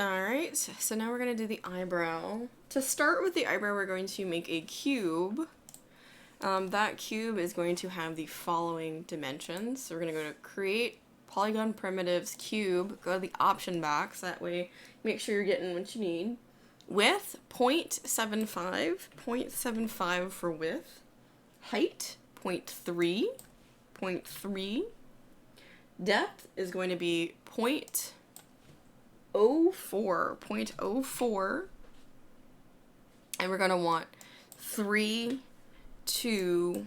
Alright, so now we're going to do the eyebrow. To start with the eyebrow, we're going to make a cube. That cube is going to have the following dimensions. So we're going to go to Create, Polygon Primitives, Cube, go to the option box. That way, make sure you're getting what you need. Width, 0.75, 0.75 for width. Height, 0.3, 0.3. Depth is going to be 0.04, 0.04. And we're going to want 3, 2,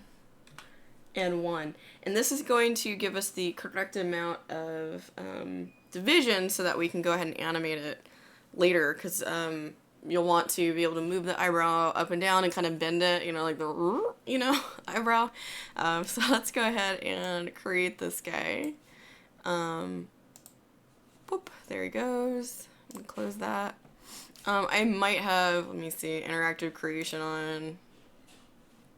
and 1. And this is going to give us the correct amount of division so that we can go ahead and animate it later, because you'll want to be able to move the eyebrow up and down and kind of bend it, like the, eyebrow. So let's go ahead and create this guy. Whoop, there he goes. I'm gonna close that. I might have, let me see, interactive creation on.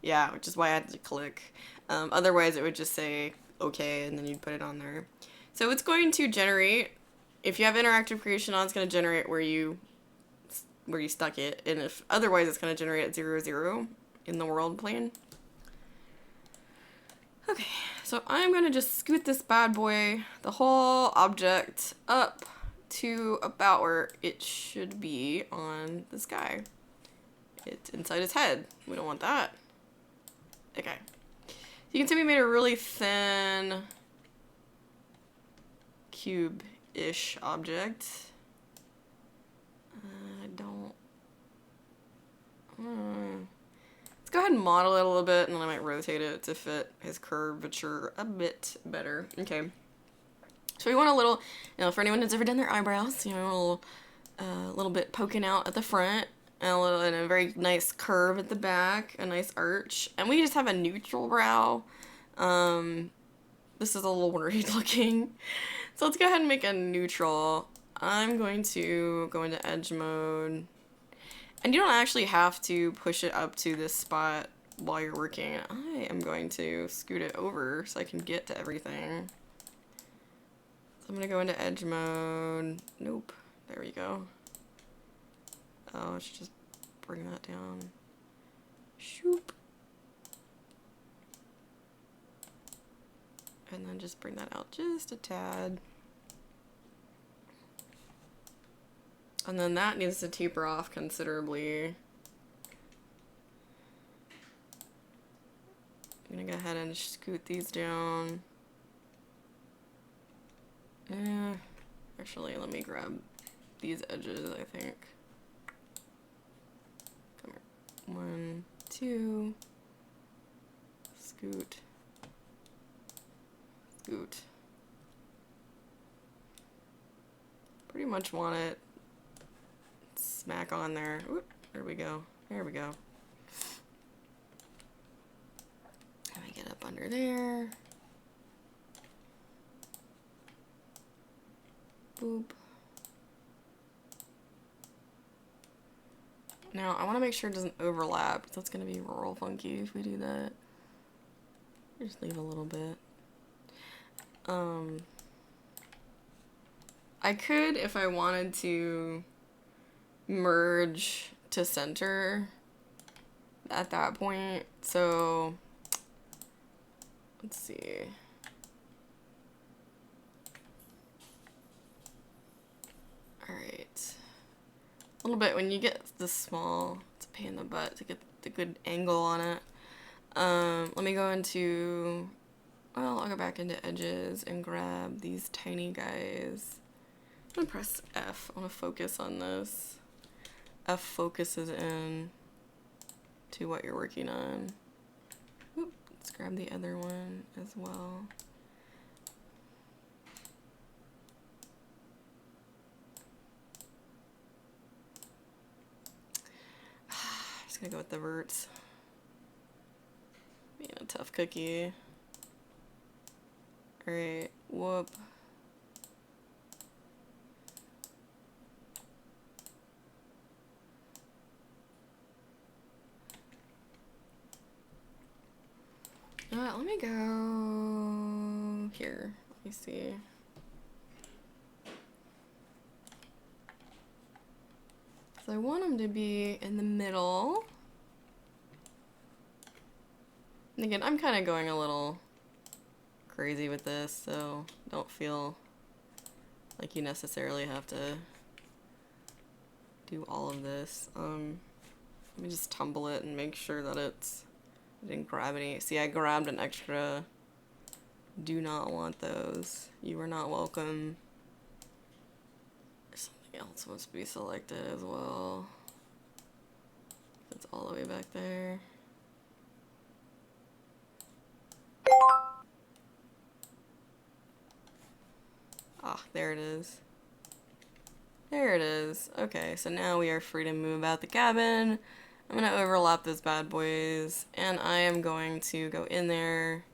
Yeah, which is why I had to click. Otherwise it would just say okay, and then you'd put it on there. So it's going to generate, if you have interactive creation on, it's going to generate where you stuck it, and if otherwise it's going to generate at 0, 0 in the world plane. Okay, so I'm going to just scoot this bad boy, the whole object, up to about where it should be on this guy. It's inside his head. We don't want that. Okay. You can see we made a really thin cube-ish object. Let's go ahead and model it a little bit, and then I might rotate it to fit his curvature a bit better. Okay. So we want a little, for anyone who's ever done their eyebrows, a little bit poking out at the front, and a very nice curve at the back, a nice arch. And we just have a neutral brow. This is a little worried looking. So let's go ahead and make a neutral. I'm going to go into edge mode. And you don't actually have to push it up to this spot while you're working. I am going to scoot it over so I can get to everything. So I'm going to go into edge mode. Nope. There we go. Oh, I should just bring that down. Shoop. And then just bring that out just a tad. And then that needs to taper off considerably. I'm gonna go ahead and scoot these down. Actually, let me grab these edges, I think. Come here. 1, 2. Scoot. Scoot. Pretty much want it smack on there. Oop, there we go. There we go. Let me get up under there. Boop. Now, I want to make sure it doesn't overlap, because that's going to be real funky if we do that. Just leave a little bit. I could, if I wanted to, merge to center at that point. So, let's see. Alright. A little bit, when you get this small, it's a pain in the butt to get the good angle on it. Let me go into, well, I'll go back into edges and grab these tiny guys. I'm gonna press F. I want to focus on this. F focuses in to what you're working on. Oop, let's grab the other one as well. Just gonna go with the verts. Being a tough cookie. Alright, whoop. Let me go here. Let me see. So I want them to be in the middle. And again, I'm kind of going a little crazy with this, so don't feel like you necessarily have to do all of this. Let me just tumble it and make sure that I didn't grab any. See, I grabbed an extra. Do not want those. You are not welcome. Something else must be selected as well. It's all the way back there. Ah, there it is. There it is. Okay, so now we are free to move about the cabin. I'm gonna overlap those bad boys, and I am going to go in there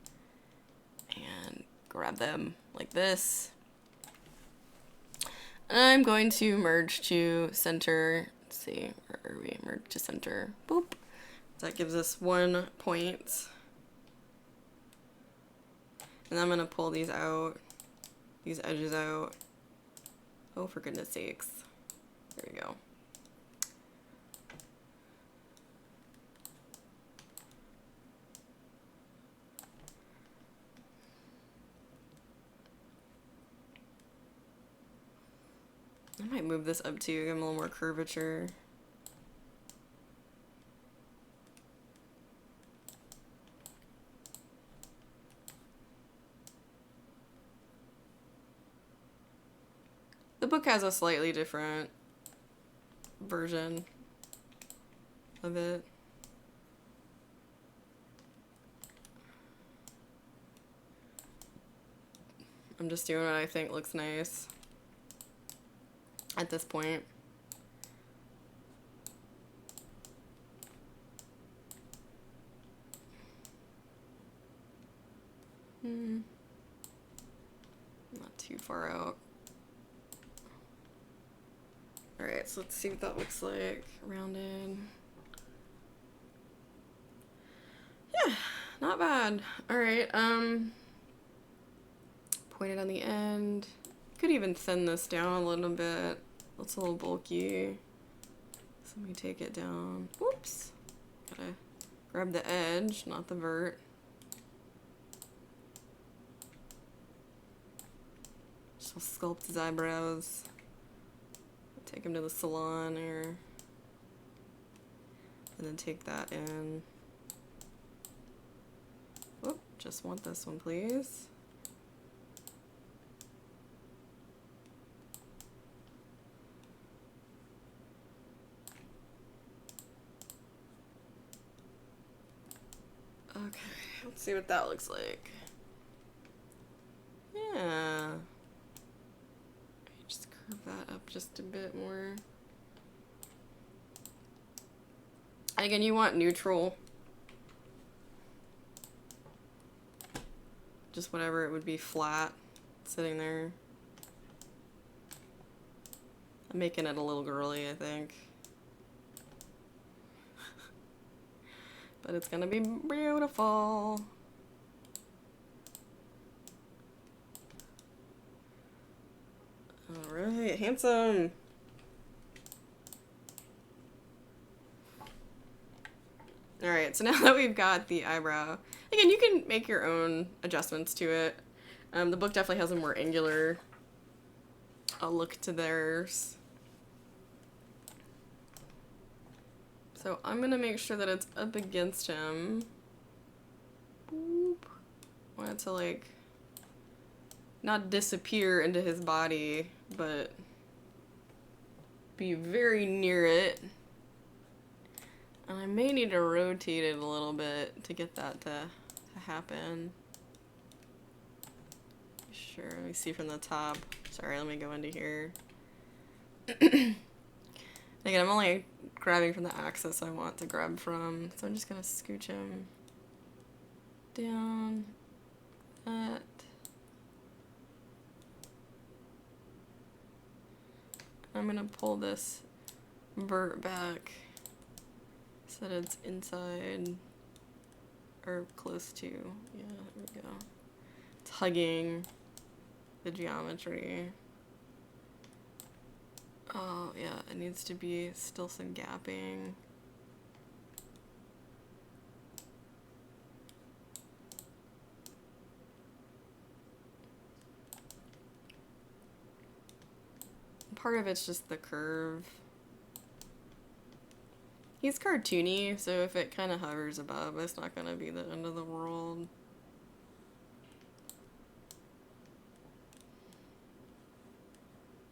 and grab them like this. And I'm going to merge to center. Let's see, where are we? Merge to center. Boop. That gives us 1 point. And I'm gonna pull these out, these edges out. Oh, for goodness sakes. There we go. I might move this up too, give them a little more curvature. The book has a slightly different version of it. I'm just doing what I think looks nice at this point. Not too far out. Alright, so let's see what that looks like. Rounded. Yeah, not bad. Alright, pointed on the end. Could even thin this down a little bit. It's a little bulky. So let me take it down. Whoops. Gotta grab the edge, not the vert. Just sculpt his eyebrows. Take him to the salon or, and then take that in. Whoop, just want this one, please. Okay, let's see what that looks like. Yeah. Just curve that up just a bit more. And again, you want neutral. Just whatever, it would be flat, sitting there. I'm making it a little girly, I think. But it's gonna be beautiful. Alright, handsome. Alright, so now that we've got the eyebrow, again, you can make your own adjustments to it. The book definitely has a more angular look to theirs. So I'm gonna make sure that it's up against him. Boop. I want it to like not disappear into his body, but be very near it. And I may need to rotate it a little bit to get that to happen. Sure, let me see from the top. Sorry, let me go into here. Again, I'm only grabbing from the axis I want to grab from, so I'm just gonna scooch him down, that. I'm gonna pull this vert back so that it's inside, or close to, yeah, there we go. It's hugging the geometry. Oh, yeah, it needs to be still some gapping. Part of it's just the curve. He's cartoony, so if it kind of hovers above, it's not going to be the end of the world.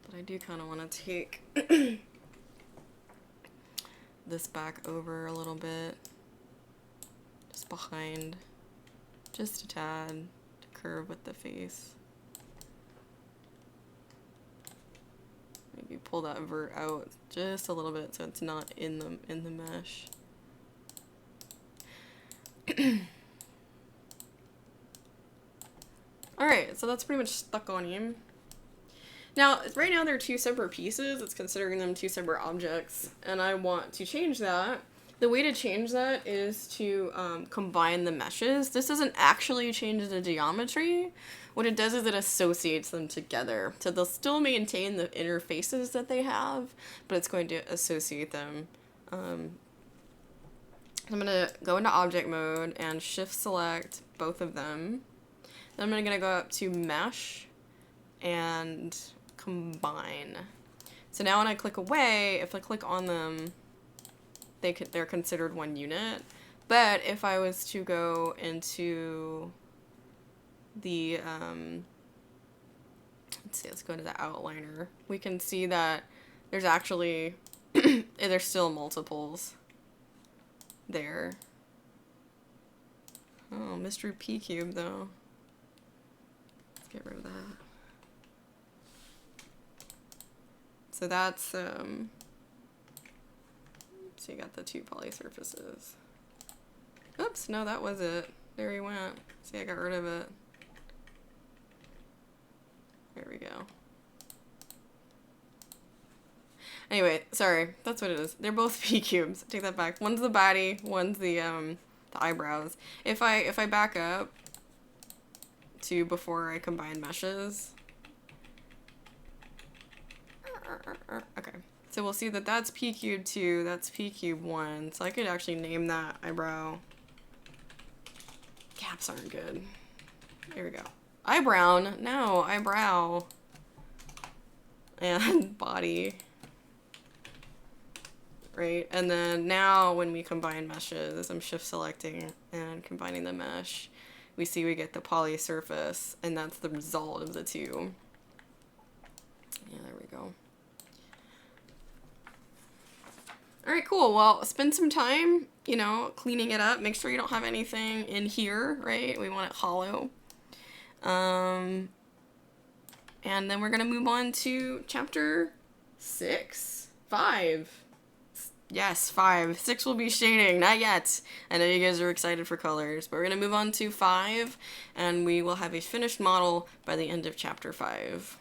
But I do kind of want to take this back over a little bit. Just behind. Just a tad to curve with the face. Maybe pull that vert out just a little bit so it's not in the mesh. Alright, so that's pretty much stuck on him. Now, right now they're two separate pieces. It's considering them two separate objects, and I want to change that. The way to change that is to combine the meshes. This doesn't actually change the geometry. What it does is it associates them together. So they'll still maintain the interfaces that they have, but it's going to associate them. I'm going to go into object mode and shift select both of them. Then I'm going to go up to mesh and combine. So now when I click away, if I click on them, they're considered one unit. But if I was to go into the, let's go to the outliner, we can see that there's actually, there's still multiples there. Oh, mystery P cube though. Let's get rid of that. So that's, so you got the two poly surfaces. Oops, no, that was it. There he went. See, I got rid of it. There we go. Anyway, sorry, that's what it is. They're both P cubes. Take that back. One's the body, one's the eyebrows. If I back up to before I combine meshes. Okay. So we'll see that that's P cube 2, that's P cube 1. So I could actually name that eyebrow. Gaps aren't good. Here we go. Eyebrow. No, eyebrow. And body. Right? And then now when we combine meshes, I'm shift selecting and combining the mesh, we see we get the poly surface, and that's the result of the two. Yeah, there we go. Alright, cool. Well, spend some time, you know, cleaning it up. Make sure you don't have anything in here, right? We want it hollow. And then we're going to move on to chapter 5. Yes, 5. 6 will be shading. Not yet. I know you guys are excited for colors, but we're going to move on to 5, and we will have a finished model by the end of chapter 5.